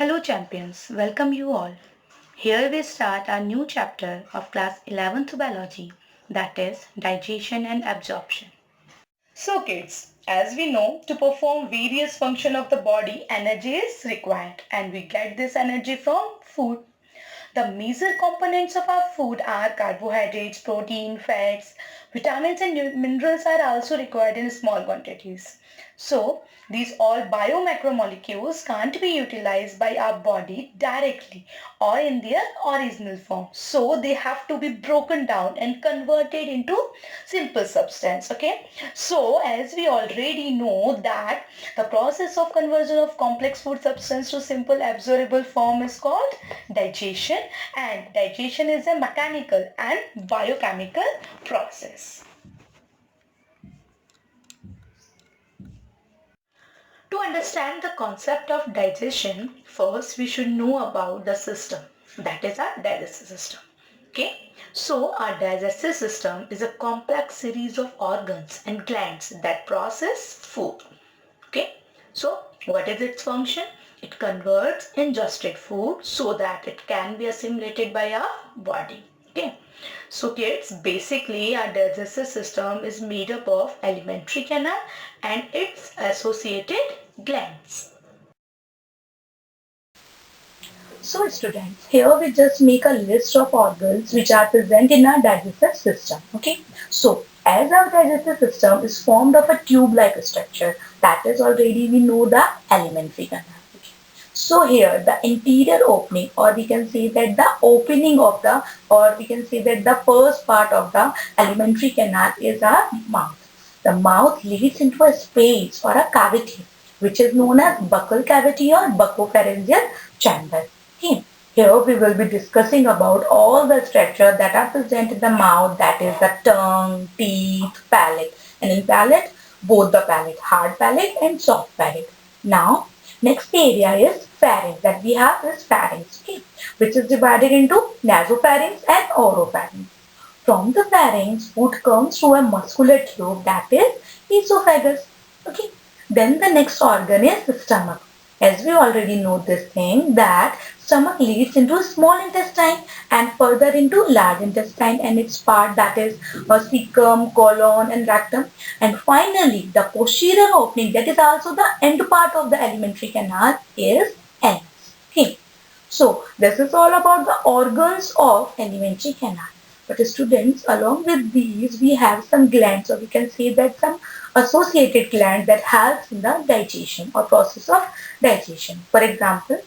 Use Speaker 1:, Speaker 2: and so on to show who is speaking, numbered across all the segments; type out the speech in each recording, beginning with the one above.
Speaker 1: Hello champions, welcome you all. Here we start our new chapter of class 11th biology, that is digestion and absorption. So kids, as we know, to perform various functions of the body, energy is required and we get this energy from food. The major components of our food are carbohydrates, protein, fats, vitamins and minerals are also required in small quantities. So these all biomacromolecules can't be utilized by our body directly or in their original form. So they have to be broken down and converted into simple substance. Okay. So as we already know that the process of conversion of complex food substance to simple absorbable form is called digestion, and digestion is a mechanical and biochemical process. To understand the concept of digestion, first we should know about the system, that is our digestive system. Okay, so our digestive system is a complex series of organs and glands that process food. Okay, so what is its function? It converts ingested food so that it can be assimilated by our body. Okay, so kids, basically our digestive system is made up of alimentary canal and its associated glands. So students, here we just make a list of organs which are present in our digestive system. Okay, so as our digestive system is formed of a tube-like structure, that is already we know the alimentary canal. Okay. So here the interior opening, or we can say that the opening of the, or we can say that the first part of the alimentary canal is our mouth. The mouth leads into a space or a cavity which is known as buccal cavity or buccopharyngeal chamber. Okay. Here we will be discussing about all the structure that are present in the mouth, that is the tongue, teeth, palate. And in palate, both the palate, hard palate and soft palate. Now, next area is pharynx. That we have is pharynx, okay, which is divided into nasopharynx and oropharynx. From the pharynx, food comes through a muscular tube, that is esophagus. Okay. Then the next organ is stomach. As we already know this thing that stomach leads into small intestine and further into large intestine and its part, that is cecum, colon and rectum. And finally the posterior opening, that is also the end part of the alimentary canal, is anus. Okay. So this is all about the organs of alimentary canal. But students, along with these, we have some glands, or we can say that some associated glands that helps in the digestion or process of digestion. For example,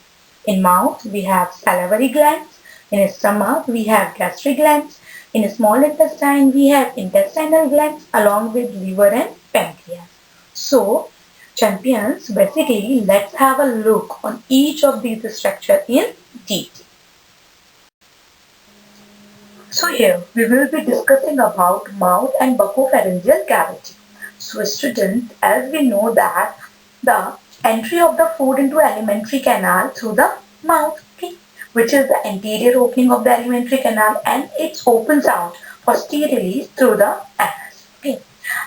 Speaker 1: in mouth we have salivary glands, in stomach we have gastric glands, in small intestine we have intestinal glands along with liver and pancreas. So, champions, basically let's have a look on each of these structures in detail. So here we will be discussing about mouth and buccopharyngeal cavity. So students, as we know that the entry of the food into alimentary canal through the mouth, okay, which is the anterior opening of the alimentary canal, and it opens out posteriorly through the anus. Okay.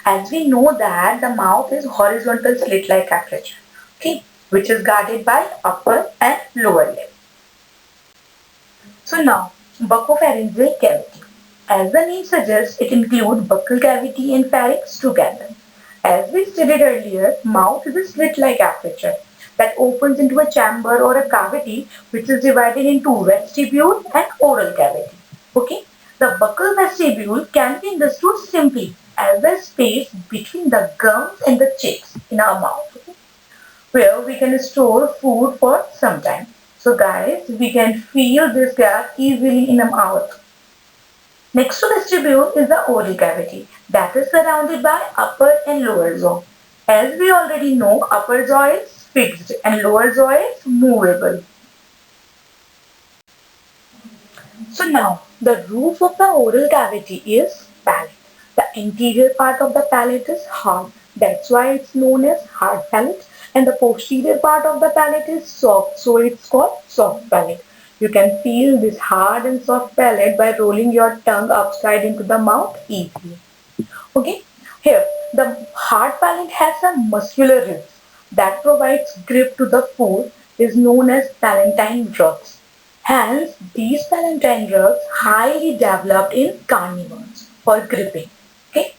Speaker 1: As we know that the mouth is horizontal slit-like aperture, okay, which is guarded by upper and lower lip. So now, buccopharyngeal cavity. As the name suggests, it includes buccal cavity and pharynx together. As we stated earlier, mouth is a slit-like aperture that opens into a chamber or a cavity which is divided into vestibule and oral cavity. Okay, the buccal vestibule can be understood simply as the space between the gums and the cheeks in our mouth, okay, where we can store food for some time. So guys, we can feel this gap easily in the mouth. Next to vestibule is the oral cavity that is surrounded by upper and lower jaw. As we already know, upper jaw is fixed and lower jaw is movable. So now, the roof of the oral cavity is palate. The interior part of the palate is hard. That's why it's known as hard palate. And the posterior part of the palate is soft. So it's called soft palate. You can feel this hard and soft palate by rolling your tongue upside into the mouth easily. Okay. Here, the hard palate has some muscular ribs that provides grip to the food, is known as palatine roots. Hence, these palatine roots highly developed in carnivores for gripping. Okay?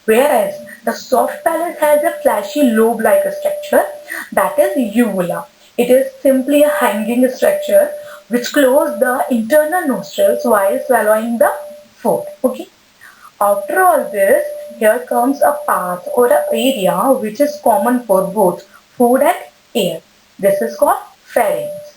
Speaker 1: Whereas the soft palate has a fleshy lobe-like structure, that is uvula. It is simply a hanging structure which closes the internal nostrils while swallowing the food. Okay. After all this, here comes a path or an area which is common for both food and air. This is called pharynx.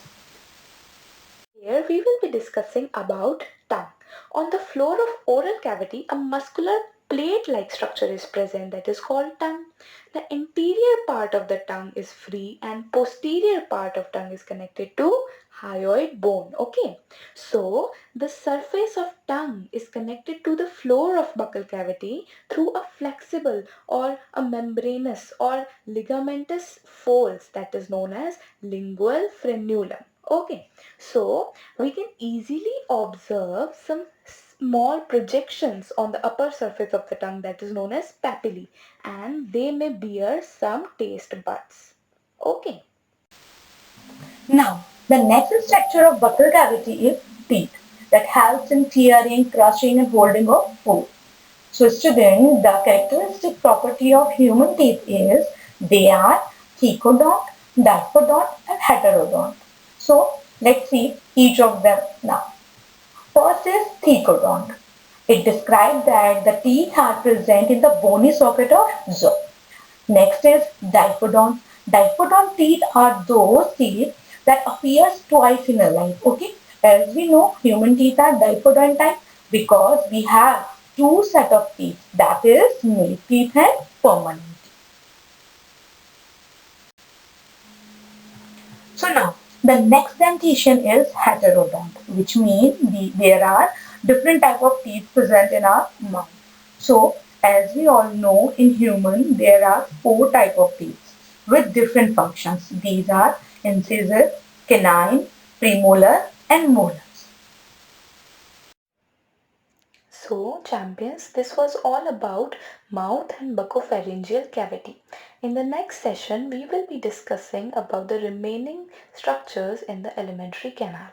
Speaker 2: Here we will be discussing about tongue. On the floor of oral cavity, a muscular plate-like structure is present that is called tongue. The interior part of the tongue is free and posterior part of tongue is connected to hyoid bone. Okay. So the surface of tongue is connected to the floor of buccal cavity through a flexible or a membranous or ligamentous folds that is known as lingual frenulum. Okay, so we can easily observe some small projections on the upper surface of the tongue that is known as papillae, and they may bear some taste buds. Okay.
Speaker 1: Now, the next structure of buccal cavity is teeth that helps in tearing, crushing and holding of food. So student, the characteristic property of human teeth is they are thecodont, dipodont and heterodont. So let's see each of them now. First is thecodont. It describes that the teeth are present in the bony socket of jaw. Next is dipodont. Dipodont teeth are those teeth that appears twice in a life. Okay, as we know, human teeth are dipodont type because we have two set of teeth, that is male teeth and permanent teeth. So now the next dentition is heterodont, which means there are different type of teeth present in our mouth. So as we all know, in human there are four type of teeth with different functions. These are incisive, canine, premolar and molars.
Speaker 2: So, champions, this was all about mouth and buccopharyngeal cavity. In the next session, we will be discussing about the remaining structures in the alimentary canal.